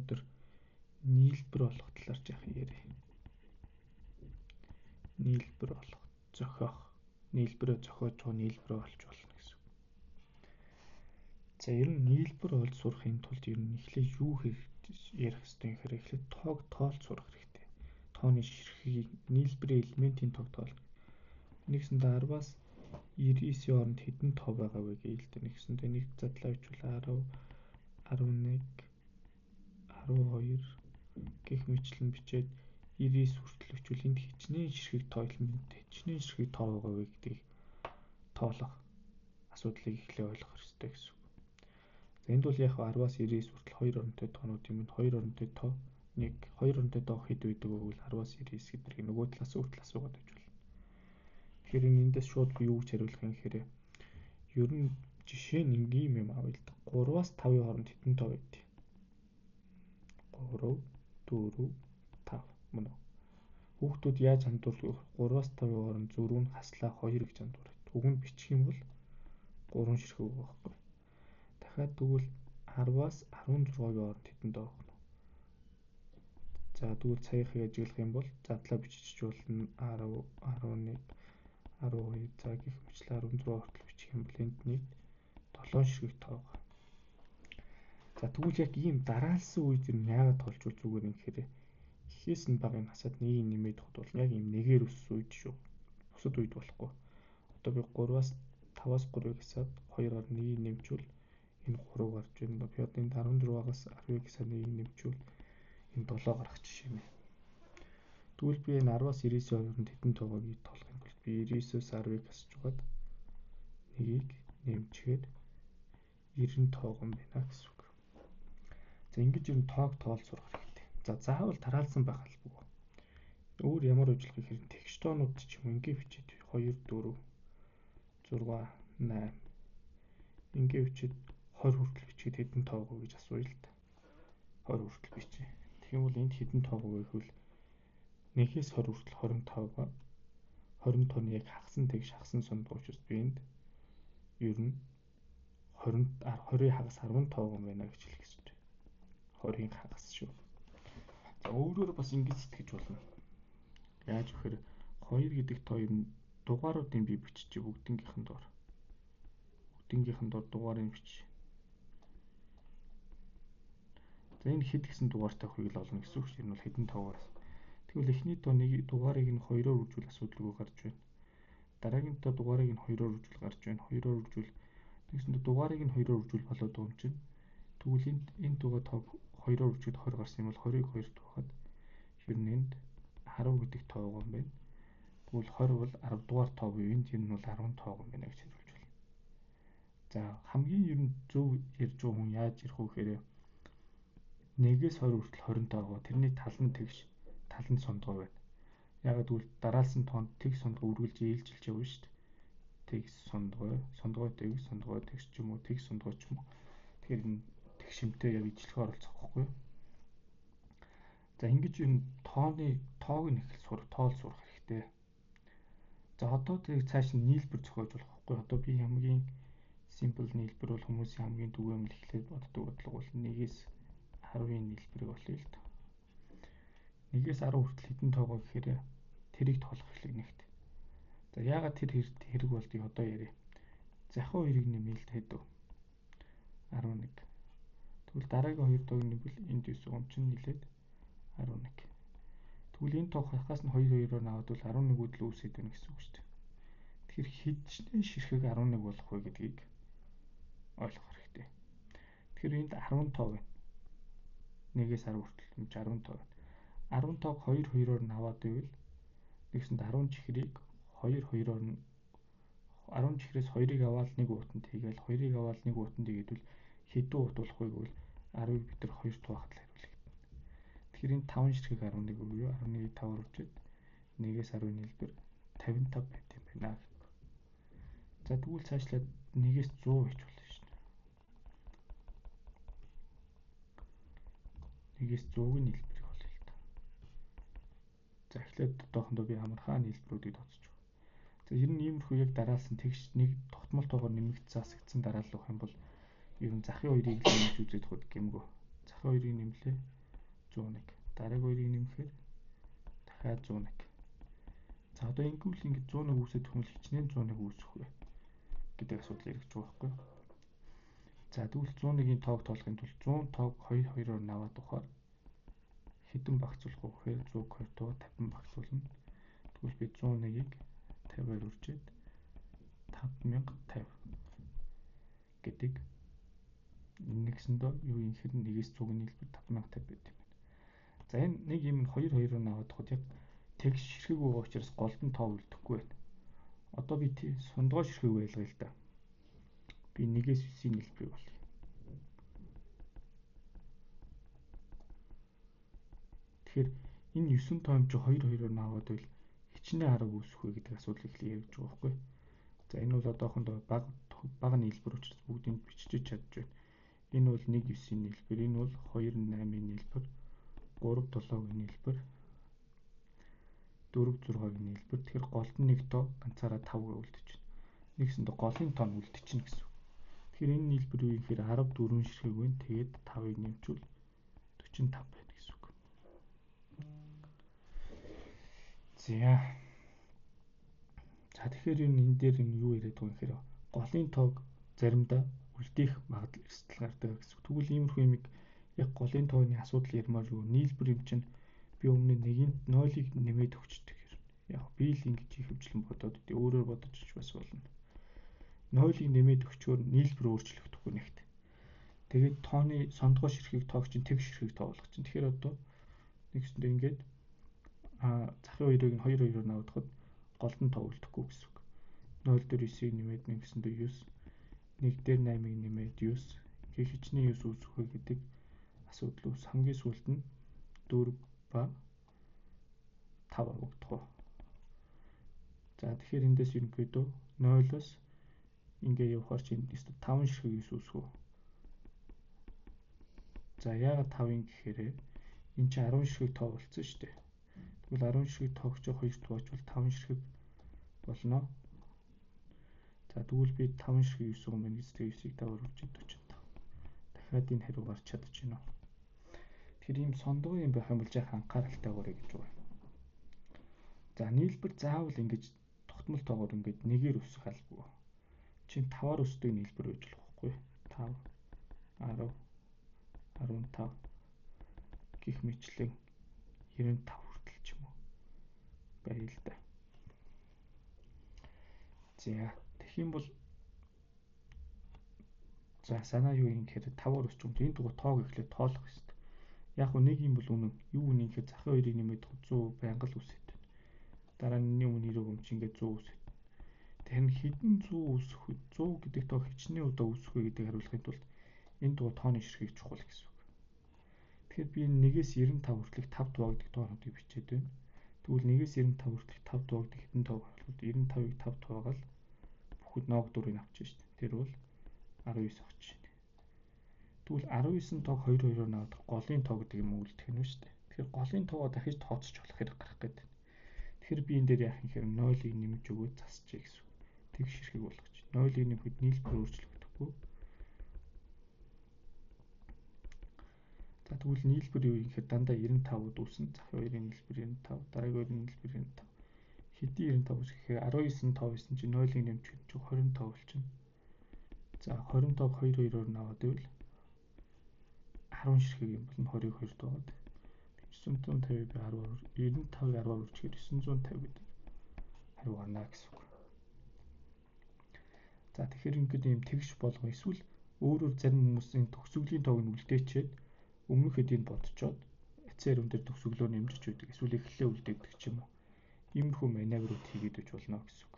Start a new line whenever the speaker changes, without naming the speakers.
өнөөдөр нийлбэр болох талаар яах ярив. Нийлбэр болох, зохиох, нийлбэрээ зохиож байгаа нийлбэрээ олж болно гэсэн. За ер нь нийлбэр олж сурахын тулд ер нь эхлээд юу ярих хэрэгтэй юм хэрэг эхлээд тоог тоолж сурах хэрэгтэй. Тооны ширхгийг нийлбэрийн элементийн тоог тоолно. Нэгсэндээ 10-аас 99-ийн хооронд хэдэн тоо байгаа вэ гэж хэлдэг. Нэгсэндээ нэг задлаа бичвэл 10, 11, 12 гэх мэтлэн бичээд 99 хүртэл бичвэл энд хичнээн ширхэг тоо элемент, хичнээн ширхэг тоо байгаа вэ гэдгийг тоолох асуудлыг эхлээ ойлгох хэрэгтэй гэсэн. За энд бол яг 10-аас 99 хүртэл 2 оронтой тоонууд юм. 2 оронтой тоо нэг 2 оронтой тоо хэд байдаг вэ гэвэл 10-аас 99 гэдгийг нөгөө талаас хүртэл асуугаад байж болно. Тэгэхээр эндээс шууд би юу гэж хариулах юм гэхээр ер нь жишээ нь ингийн юм авъя л да. 3-аас 5-ын хооронд хэдэн тоо байд? 3, 4, 5 мөн үү? Хүүхдүүд яаж андуурдаг? 3-аас 5-ын хооронд зөрүү нь хаслаа 2 гэж андуурдаг. Уг нь бичих юм бол 3 ширхэг байгаа байхгүй. Дахиад тэгвэл 10-аас 16-ийн хооронд хэдэн тоо байна вэ? За тэгвэл саяхыг ажиглах юм бол задлаа бичиж болно 10, 11, 12 за гэх мэтлээ 16 хүртэл бичих юм бол энд нэг 7 ширхэг тоо байгаа. За тэгвэл яг ийм дараалсан үед нь яагаад тоолжвол зүгээр юм гэхээр ихээс нь багыг насаад нэгийг нэмээд хот болно. Яг ийм нэгээр өссөн үед шүү. Бусад үед болохгүй. Одоо би 3-аас 5-аас 3-ыг хасаад 2-оор нэгийг нэмжүүл энэ 3 гарч байна. Би одоо энд 16-аас 10-ыг хасаад нэгийг нэмжүүл энэ 7 гарах жишээ юм. Тэгвэл би энэ 10-аас 99-ийн хооронд хэдэн тоогоо би тоолох юм бол би 99-өөс 10-ыг хасж угаад нэгийг нэмчихэд 90 тоогоо байна гэсэн үг. За ингэж ер нь тоог тоолж сурах хэрэгтэй. За заавал тараалсан байх албагүй. Өөр ямар ажиллах гэхээр тэгш тоонууд ч юм ингээ бичээд 2, 4, 6, 8 ингээ бичээд 20 хүртэл бичгээд хэдэн тоогоо гэж асууя л да. 20 хүртэл бичээ. Тэгэх юм бол энд хэдэн тоогоо вэ гэвэл 1-ээс 20 хүртэл 25-га 20 тооны яг хагасан тэгш хагасан сондгоо учраас би энд ер нь 20-ийн хагас 10 тоогоо байна гэж хэлэх гэсэн. 20-ийн хагас шүү. За өөрөөр бас ингэж сэтгэж болно. Яаж вэхээр 2 гэдэг тоо юм дугааруудын би биччихье бүгднгийнхэн доор. Бүгднгийнхэн доор дугаарыг бичиж. За энэ хэд гэсэн дугаартай хөвийг л олно гэсэн үг шүү. Энэ бол хэдэн тоогоор. Тэгвэл эхний тоо нэг дугаарыг нь 2-оор үржүүл асуудалгүй гарч байна. Дараагийн тоо дугаарыг нь 2-оор үржүүл гарч байна. 2-оор үржүүл тэгсэндээ дугаарыг нь 2-оор үржүүл болоод байгаа юм чинь. Тэгвэл энэ дугаар тоо 2-оор үржүүлээд 20 гарсан юм бол 20-ыг 2-т тухаад ер нь энд 10 гэдэг тоо байгаа юм байна. Тэгвэл 20 бол 10 дугаар тоо буюу энд ер нь бол 10 тоо байгаа юм байна гэж хэлж байна. За хамгийн ер нь зөв ярьж байгаа хүн яаж ярих вэ гэхээр 1-ээс 20 хүртэл 20 тоо байгаа. Тэрний тал нь тэгш, тал нь сондгоо байна. Ягаад гэвэл дараалсан тоонд тэг сондгоо үргэлж ээлжилж явна шүү дээ. Тэг сондгоо, сондгоо тэгш ч юм уу, тэг сондгоо ч юм уу. Тэгэхээр энэ тэгшимтэй яг ижлэхээ оролцох байхгүй юу? За ингэж юм тоог нь их тоол сурах хэрэгтэй. За одоо тэг цааш нь нийлбэр зохиож болох байхгүй юу? Одоо би хамгийн simple нийлбэр бол хүмүүсийн хамгийн түгээмэл эхлээд боддог бодлого бол 1-ээс 10-ийн нийлбэрийг олъё л да. 1-ээс 10 хүртэл хэдэн тоогоо гэхээр тэрийг тоолох эхлэх нэгт. За яагаад тэр хэрэг болдгийг одоо ярив. Захиа 2-ыг нэмэе л хэд вэ? 11. Тэгвэл дараагийн 2 тоог нэмвэл энд 9 он чинь нийлээд 11. Тэгвэл энэ тоог хахаас нь 2-2-оор наваад бол 11-үүд л үүсээд байна гэсэн үг шүү дээ. Тэгэхээр хэдчнээ ширхэг 11 болох вэ гэдгийг ойлгох хэрэгтэй. Тэгэхээр энд 10 тоо байна. 1-ээс 10 хүртэл энэ 10 тоо байна. 10 тоог 2-2-оор наваад байвал нэгсэнд 10 чихрийг 2-2-оор нь 10 чихрээс 2-ыг аваад 1 уутанд хийгээл 2-ыг аваад 1 уутанд хийгээд хэдэн уут болох вэ гэвэл 10-ыг бид нар 2 тугаахад л хариулах. Тэгэхээр энэ 5 ширхэг 11 буюу 11-ийг 5-аар үржээд 1-ээс 10-ийн нийлбэр 55 байт юм байна. За тэгвэл цаашлаад 1-ээс 100 байж болно шүү дээ. 1-ээс 100-ийн нийлбэрийг олъё л да. За эхлээд одоохондоо би амархаа нийлбэрүүдийг тооцож байгаа. За ер нь иймэрхүү яг дараалсан тэгш нэг тогтмол тоогоор нэмэгдсэн засагдсан дараалал авах юм бол ер нь захын 2-ыг нэмж үзээд хот гэмгөө. Захын 2-ыг нэмлээ 101. Дараагийн 2-ыг нэмэхээр дахиад 101. За одоо ингэвэл ингэж 101 үүсэх юм бол хичнээн 101 үүсэх вэ гэдэг асуудал ирж байгаа байхгүй юу? За тэгвэл 101-ийн тоог тоолохын тулд 100 тоог 2-2-оор наваад ухаар хэдэн багцуулах вэ гэхээр 102 тоо 50 багцуулна. Тэгвэл би 101-ийг 50-аар үржээд 5050 гэдэг нэгсэндөө юу юм хэрэг нэгээс 100-ын нийлбэр 5050 байт юм байна. За энэ нэг юм 2-2-оор наваад ухад яг тэгш ширхэг байгаа учраас голдон тоо үлдэхгүй байна. Одоо би сундгоо ширхэг байлгая л да. Би 1-ээс 9-ийн нийлбэрийг болгоё. Тэгэхээр энэ 9 тоо юм чи 2-2-оор наваад байл хичнээн 10 үүсэх вэ гэдэг асуудал эхлэх ярьж байгаа байхгүй. За энэ бол одоохондоо бага нийлбэр учраас бүгдийг бичиж чадж байна. Энэ бол 1-9-ийн нийлбэр, энэ бол 2-8-ийн нийлбэр, 3-7-гийн нийлбэр, 4-6-гийн нийлбэр. Тэгэхээр голдон нэг тоо ганцаараа 5 үлдэж байна. Нэгсэндээ голын тоо нь үлдчихнэ гэсэн. Тэгэхээр энэ нийлбэр юу юм гэхээр 14 ширхэг байна. Тэгээд 5-ыг нэмчвэл 45 байна гэсэн үг. За тэгэхээр энэ дээр юу яриад байгаа юм гэхээр голын тоог заримдаа үлдээх магадлал эрсдэл гардаг гэсэн. Тэгвэл иймэрхүү юмыг яг голын тооны асуудал ярмаар юу нийлбэр юм чинь би өмнө нэгийн 0-ыг нэмээд өгчдөг юм. Яг би л ингэж их хөвчлэн бодоод үгүй өөрөөр бодож ч бас болно. 0-ыг нэмээд өгчөөр нийлбэр өөрчлөгдөхгүй нэгт. Тэгээд тооны сондгоо ширхэг тоог чинь тэг ширхэг тоо болгох чинь. Тэгэхээр одоо нэгсэндээ ингээд захын 2-ыг нь 2-2-оор наваадахад голдон тоо үлдэхгүй гэсэн үг. 0 дээр 9-ийг нэмээд нэгсэндээ 9, 1 дээр 8-ыг нэмээд 9, гэх хичнээн 9 үүсэх вэ гэдэг асуудал ус. Хамгийн сүүлд нь 4 ба 5 авагдах. За тэгэхээр эндээс ерөнхийдөө 0-оос ингээ явахаар чинь 5 ширхэг 9 үүсэх үү. За яагаад 5-ын гэхээр энэ чинь 10 ширхэг тоо болсон шүү дээ. Тэгвэл 10 ширхэг тоог ч 2 тугаачвал 5 ширхэг болно. За тэгвэл би 5 ширхэг 9 юм байна. 9-ийг 5-аар үржиж 45. Дахиад энэ хариу гарч чадаж байна уу? Тэгэхээр ийм сондгоо юм байх юм бол яг анхааралтай байгаарай гэж байна. За нийлбэр заавал ингэж тогтмол тоогоор ингэж нэгээр өсөх албагүй. Чинь 5-аар өсдөг нийлбэр байж болохгүй. 5, 10, 15 гэх мэтлэн 95 хүртэл ч юм уу байя л да. За тэгэх юм бол за санаа юу юм гэхээр 5-аар өсч юм. Энэ дугаар тоог эхлээд тоолох хэрэгтэй. Яг нэг юм бол үнэн. Юу үнэн гэхээр захын 2-ыг нэмээд 100 байнга л үсэт байна. Дараа нь өмнө ирэх юм чи ингээд 100 үсэт. Тэгэхээр хэдэн 100 үсэх вэ? 100 гэдэг тоо хичнээн удаа үсэх вэ гэдгийг харуулахын тулд энэ дугаар тооны ширхэг чухал гэсэн үг. Тэгэхээр би 1-ээс 95 хүртэлх 5 дугаар гэдэг тоонуудыг бичээд байна. Тэгвэл 1-ээс 95 хүртэлх 5 дугаар гэдэг хэдэн тоог харуулвал 95-ыг 5 тоогаал бүхэд ноог дурыг авчих шүү дээ. Тэр бол 19 авчих шүү дээ. Тэгвэл 19 тоог 2-2-оор наваад голын тоо гэдэг юм үлдэх нь шүү дээ. Тэгэхээр голын тоогоо дахиж тооцож болох хэрэг гарах гэдэг. Тэгэхээр би энэ дээр яах юм хэрэг 0-ыг нэмж өгөөд засчихъя гэсэн. Тэг ширхэг болгоч. 0-ыг нэмэхэд нийлбэр өөрчлөгдөхгүй. За тэгвэл нийлбэр юу юм гэхээр дандаа 95-д үүснэ. Захын 2-ын нийлбэр 95, дараагийн 2-ын нийлбэр 95. Хэдийн 95 үсгэхээр 19 тоо байсан чинь 0-ыг нэмчих чинь 25 болчихно. За 25-г 2-2-оор наваад байвал 10 ширхэг юм болно. 20-ыг 2 дугаад 950-ыг 10-аар 95-ыг 10-аар үржихээр 950 гэдэг хариу гарна гэсэн үг. За тэгэхээр ингээд юм тэгш болгоо. Эсвэл өөрөөр зарим хүмүүсийн төгсгөлийн тоог нь үлдээчээд өмнөх хэдийг бодцоод эцээр өндөр төгсгөлөөр нэмжиж өгдөг. Эсвэл эхлэлээ үлдээдэг ч юм уу. Иймэрхүү маневрууд хийгээд үж болно гэсэн үг.